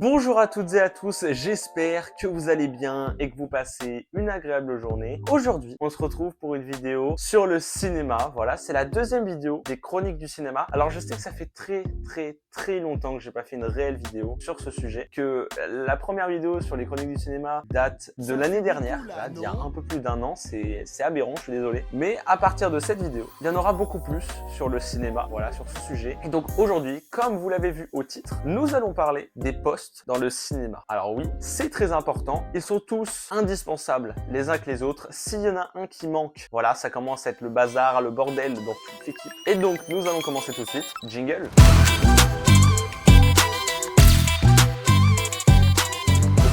Bonjour à toutes et à tous, j'espère que vous allez bien et que vous passez une agréable journée. Aujourd'hui, on se retrouve pour une vidéo sur le cinéma. Voilà, c'est la deuxième vidéo des chroniques du cinéma. Alors je sais que ça fait très longtemps que j'ai pas fait une réelle vidéo sur ce sujet, que la première vidéo sur les chroniques du cinéma date de l'année dernière, là, d'il y a un peu plus d'un an, c'est aberrant, je suis désolé. Mais à partir de cette vidéo, il y en aura beaucoup plus sur le cinéma, voilà, sur ce sujet. Et donc aujourd'hui, comme vous l'avez vu au titre, nous allons parler des postes dans le cinéma. Alors oui, c'est très important. Ils sont tous indispensables les uns que les autres. S'il y en a un qui manque, voilà, ça commence à être le bazar, le bordel dans toute l'équipe. Et donc, nous allons commencer tout de suite. Jingle.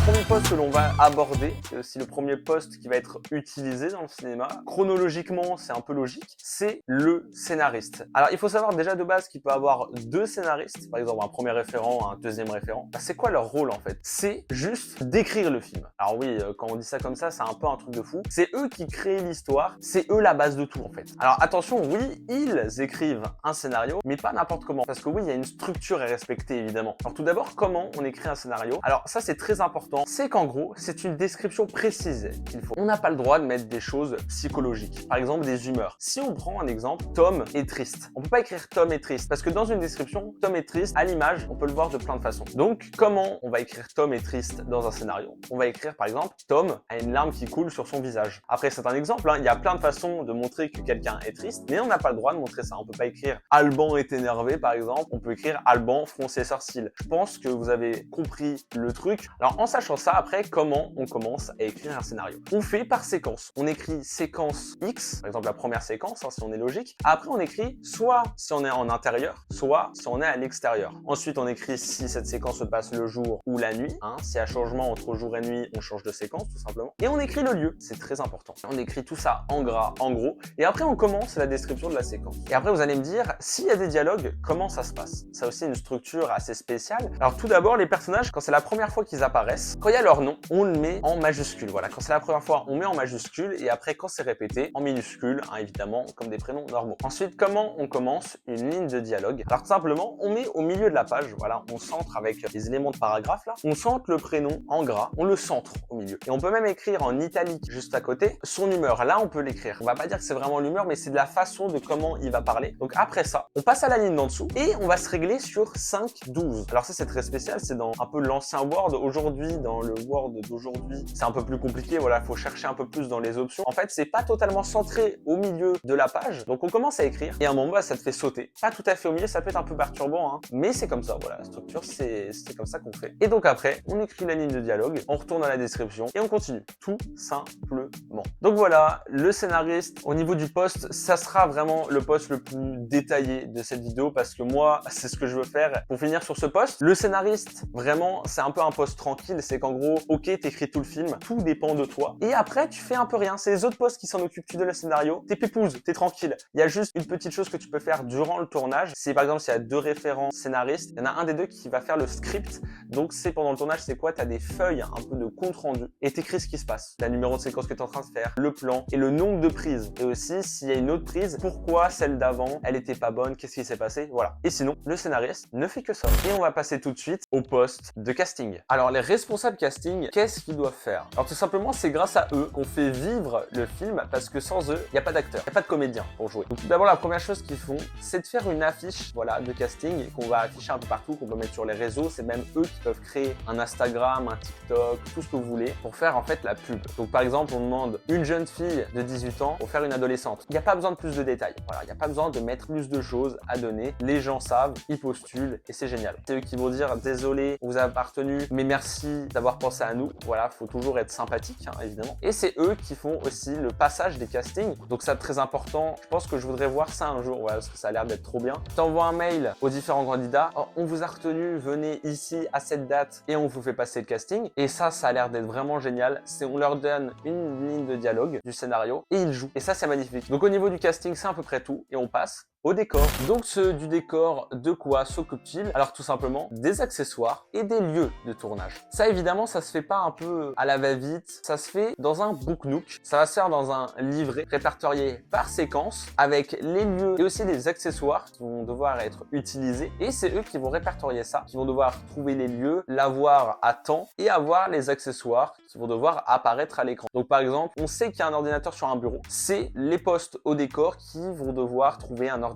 Le premier poste que l'on va aborder, c'est aussi le premier poste qui va être utilisé dans le cinéma. Chronologiquement, c'est un peu logique, c'est le scénariste. Alors, il faut savoir déjà de base qu'il peut avoir deux scénaristes, par exemple un premier référent, un deuxième référent. Bah, c'est quoi leur rôle en fait? C'est juste d'écrire le film. Alors oui, quand on dit ça comme ça, c'est un peu un truc de fou. C'est eux qui créent l'histoire, c'est eux la base de tout en fait. Alors attention, oui, ils écrivent un scénario, mais pas n'importe comment. Parce que oui, il y a une structure à respecter évidemment. Alors tout d'abord, comment on écrit un scénario? Alors ça, c'est très important. C'est qu'en gros, c'est une description précise qu'il faut. On n'a pas le droit de mettre des choses psychologiques. Par exemple, des humeurs. Si on prend un exemple, Tom est triste. On peut pas écrire Tom est triste parce que dans une description, Tom est triste, à l'image, on peut le voir de plein de façons. Donc, comment on va écrire Tom est triste dans un scénario? On va écrire par exemple, Tom a une larme qui coule sur son visage. Après, c'est un exemple, hein. Il y a plein de façons de montrer que quelqu'un est triste, mais on n'a pas le droit de montrer ça. On peut pas écrire Alban est énervé par exemple. On peut écrire Alban fronce ses sourcils. Je pense que vous avez compris le truc. Alors, en sachant ça, après, comment on commence à écrire un scénario? On fait par séquence. On écrit séquence X, par exemple la première séquence, hein, si on est logique. Après, on écrit soit si on est en intérieur, soit si on est à l'extérieur. Ensuite, on écrit si cette séquence se passe le jour ou la nuit. Hein. S'il y a changement entre jour et nuit, on change de séquence, tout simplement. Et on écrit le lieu, c'est très important. On écrit tout ça en gras, en gros. Et après, on commence la description de la séquence. Et après, vous allez me dire, s'il y a des dialogues, comment ça se passe? Ça a aussi une structure assez spéciale. Alors tout d'abord, les personnages, quand c'est la première fois qu'ils apparaissent, quand il y a leur nom, on le met en majuscule. Voilà, quand c'est la première fois, on met en majuscule et après, quand c'est répété, en minuscule, hein, évidemment, comme des prénoms normaux. Ensuite, comment on commence une ligne de dialogue? Alors tout simplement, on met au milieu de la page, voilà, on centre avec les éléments de paragraphe là, on centre le prénom en gras, on le centre au milieu. Et on peut même écrire en italique juste à côté son humeur. Là, on peut l'écrire. On va pas dire que c'est vraiment l'humeur, mais c'est de la façon de comment il va parler. Donc après ça, on passe à la ligne d'en dessous et on va se régler sur 5-12. Alors ça, c'est très spécial, c'est dans un peu l'ancien Word. Aujourd'hui, dans le Word d'aujourd'hui, c'est un peu plus compliqué, voilà, faut chercher un peu plus dans les options. En fait, c'est pas totalement centré au milieu de la page, donc on commence à écrire, et à un moment, bah, ça te fait sauter. Pas tout à fait au milieu, ça peut être un peu perturbant, hein, mais c'est comme ça, voilà, la structure, c'est comme ça qu'on fait. Et donc après, on écrit la ligne de dialogue, on retourne à la description, et on continue, tout simplement. Donc voilà, le scénariste, au niveau du poste, ça sera vraiment le poste le plus détaillé de cette vidéo, parce que moi, c'est ce que je veux faire. Pour finir sur ce poste, le scénariste, vraiment, c'est un peu un poste tranquille, c'est qu'en gros, ok, t'écris tout le film, tout dépend de toi. Et après, tu fais un peu rien. C'est les autres postes qui s'en occupent. Tu donnes le scénario, t'es pépouze, t'es tranquille. Il y a juste une petite chose que tu peux faire durant le tournage. C'est par exemple, s'il y a deux référents scénaristes, il y en a un des deux qui va faire le script. Donc, c'est pendant le tournage, c'est quoi? T'as des feuilles, un peu de compte rendu et t'écris ce qui se passe. La numéro de séquence que t'es en train de faire, le plan et le nombre de prises. Et aussi, s'il y a une autre prise, pourquoi celle d'avant, elle était pas bonne, qu'est-ce qui s'est passé? Voilà. Et sinon, le scénariste ne fait que ça. Et on va passer tout de suite au poste de casting. Alors, les responsables casting, qu'est-ce qu'ils doivent faire? Alors, tout simplement, c'est grâce à eux qu'on fait vivre le film parce que sans eux, il n'y a pas d'acteur, il n'y a pas de comédien pour jouer. Donc, tout d'abord, la première chose qu'ils font, c'est de faire une affiche, voilà, de casting qu'on va afficher un peu partout, qu'on peut mettre sur les réseaux. C'est même eux qui peuvent créer un Instagram, un TikTok, tout ce que vous voulez pour faire en fait la pub. Donc, par exemple, on demande une jeune fille de 18 ans pour faire une adolescente. Il n'y a pas besoin de plus de détails. Voilà, il n'y a pas besoin de mettre plus de choses à donner. Les gens savent, ils postulent et c'est génial. C'est eux qui vont dire désolé, on vous a pas retenu, mais merci d'avoir pensé à nous. Voilà, faut toujours être sympathique, hein, évidemment. Et c'est eux qui font aussi le passage des castings. Donc ça, très important. Je pense que je voudrais voir ça un jour, voilà, parce que ça a l'air d'être trop bien. T'envoies un mail aux différents candidats. Oh, on vous a retenu, venez ici à cette date et on vous fait passer le casting. Et ça a l'air d'être vraiment génial. C'est on leur donne une ligne de dialogue du scénario et ils jouent. Et ça, c'est magnifique. Donc au niveau du casting, c'est à peu près tout et on passe au décor. Donc ce du décor, de quoi s'occupe-t-il? Alors tout simplement des accessoires et des lieux de tournage. Ça évidemment, ça se fait pas un peu à la va-vite, ça se fait dans un book nook. Ça va se faire dans un livret répertorié par séquence avec les lieux et aussi les accessoires qui vont devoir être utilisés. Et c'est eux qui vont répertorier ça, qui vont devoir trouver les lieux, l'avoir à temps et avoir les accessoires qui vont devoir apparaître à l'écran. Donc par exemple, on sait qu'il y a un ordinateur sur un bureau. C'est les postes au décor qui vont devoir trouver un ordinateur.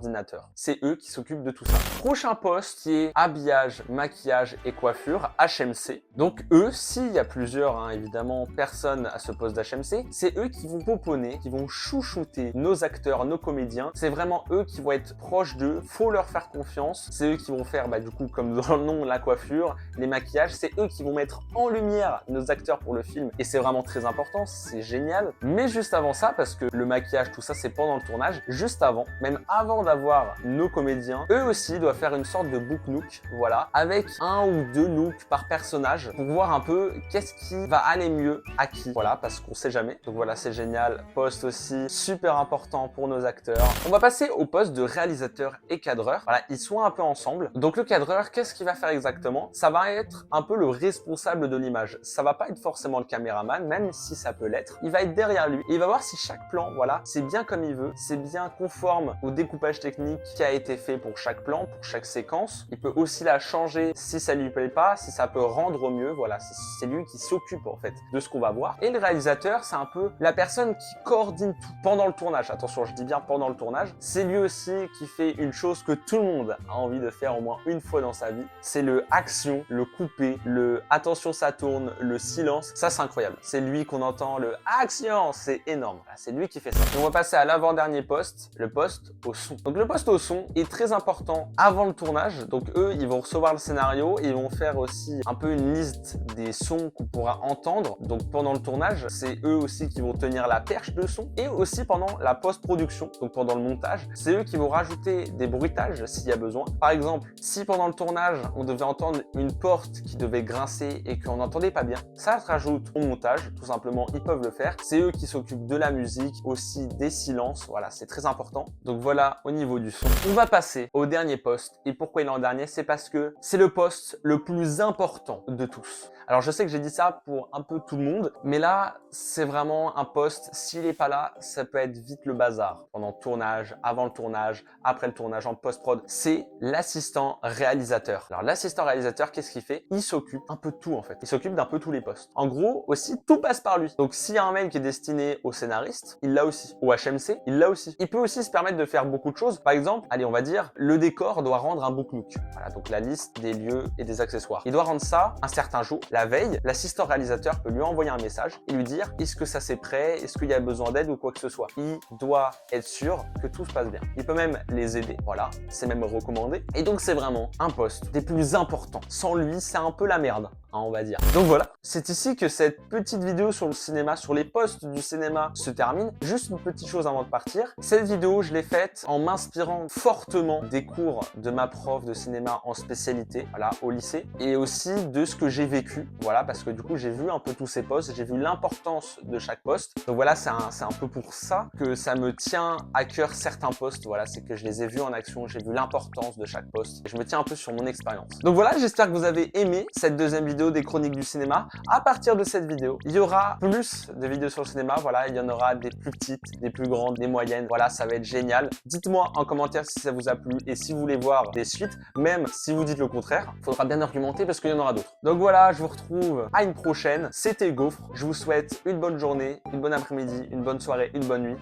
C'est eux qui s'occupent de tout ça. Prochain poste qui est habillage, maquillage et coiffure, HMC. Donc eux, s'il y a plusieurs, évidemment, personnes à ce poste d'HMC, c'est eux qui vont poponner, qui vont chouchouter nos acteurs, nos comédiens. C'est vraiment eux qui vont être proches d'eux. Faut leur faire confiance. C'est eux qui vont faire, du coup, comme dans le nom, la coiffure, les maquillages. C'est eux qui vont mettre en lumière nos acteurs pour le film. Et c'est vraiment très important. C'est génial. Mais juste avant ça, parce que le maquillage, tout ça, c'est pendant le tournage. Juste avant, même avant d'avoir nos comédiens, eux aussi doivent faire une sorte de book nook, voilà, avec un ou deux looks par personnage pour voir un peu qu'est-ce qui va aller mieux à qui, voilà, parce qu'on sait jamais. Donc voilà, c'est génial. Poste aussi super important pour nos acteurs. On va passer au poste de réalisateur et cadreur. Voilà, ils sont un peu ensemble. Donc le cadreur, qu'est-ce qu'il va faire exactement? Ça va être un peu le responsable de l'image. Ça va pas être forcément le caméraman, même si ça peut l'être. Il va être derrière lui et il va voir si chaque plan, voilà, c'est bien comme il veut, c'est bien conforme au découpage technique qui a été fait pour chaque plan, pour chaque séquence. Il peut aussi la changer si ça lui plaît pas, si ça peut rendre au mieux. Voilà, c'est lui qui s'occupe en fait de ce qu'on va voir. Et le réalisateur, c'est un peu la personne qui coordonne tout pendant le tournage. Attention, je dis bien pendant le tournage. C'est lui aussi qui fait une chose que tout le monde a envie de faire au moins une fois dans sa vie. C'est le action, le coupé, le attention ça tourne, le silence. Ça c'est incroyable. C'est lui qu'on entend le action, c'est énorme. Voilà, c'est lui qui fait ça. Et on va passer à l'avant-dernier poste, le poste au son. Donc le poste au son est très important avant le tournage. Donc eux, ils vont recevoir le scénario et ils vont faire aussi un peu une liste des sons qu'on pourra entendre. Donc pendant le tournage, c'est eux aussi qui vont tenir la perche de son et aussi pendant la post-production, donc pendant le montage, c'est eux qui vont rajouter des bruitages s'il y a besoin. Par exemple, si pendant le tournage, on devait entendre une porte qui devait grincer et qu'on n'entendait pas bien, ça se rajoute au montage, tout simplement, ils peuvent le faire. C'est eux qui s'occupent de la musique, aussi des silences, voilà, c'est très important. Donc voilà au niveau du son. On va passer au dernier poste. Et pourquoi il est en dernier? C'est parce que c'est le poste le plus important de tous. Alors je sais que j'ai dit ça pour un peu tout le monde, mais là, c'est vraiment un poste, s'il n'est pas là, ça peut être vite le bazar. Pendant le tournage, avant le tournage, après le tournage, en post-prod, c'est l'assistant réalisateur. Alors l'assistant réalisateur, qu'est-ce qu'il fait? Il s'occupe un peu de tout en fait. Il s'occupe d'un peu tous les postes. En gros, aussi, tout passe par lui. Donc s'il y a un mail qui est destiné au scénariste, il l'a aussi. Au HMC, il l'a aussi. Il peut aussi se permettre de faire beaucoup de choses. Par exemple, allez, on va dire, le décor doit rendre un book look. Voilà, donc la liste des lieux et des accessoires. Il doit rendre ça un certain jour. La veille, l'assistant réalisateur peut lui envoyer un message et lui dire est-ce que ça c'est prêt, est-ce qu'il y a besoin d'aide ou quoi que ce soit. Il doit être sûr que tout se passe bien. Il peut même les aider, voilà, c'est même recommandé. Et donc c'est vraiment un poste des plus importants. Sans lui, c'est un peu la merde, on va dire. Donc voilà, c'est ici que cette petite vidéo sur le cinéma, sur les postes du cinéma se termine. Juste une petite chose avant de partir. Cette vidéo, je l'ai faite en m'inspirant fortement des cours de ma prof de cinéma en spécialité, voilà, au lycée, et aussi de ce que j'ai vécu, voilà, parce que du coup, j'ai vu un peu tous ces postes, j'ai vu l'importance de chaque poste. Donc voilà, c'est un peu pour ça que ça me tient à cœur certains postes, voilà, c'est que je les ai vus en action, j'ai vu l'importance de chaque poste, et je me tiens un peu sur mon expérience. Donc voilà, j'espère que vous avez aimé cette deuxième vidéo des chroniques du cinéma. À partir de cette vidéo, il y aura plus de vidéos sur le cinéma, voilà, il y en aura des plus petites, des plus grandes, des moyennes, voilà, ça va être génial. Dites-moi en commentaire si ça vous a plu et si vous voulez voir des suites, même si vous dites le contraire, il faudra bien argumenter parce qu'il y en aura d'autres. Donc voilà, je vous retrouve à une prochaine, c'était Gaufre, je vous souhaite une bonne journée, une bonne après-midi, une bonne soirée, une bonne nuit,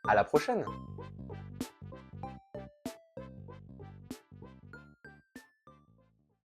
à la prochaine.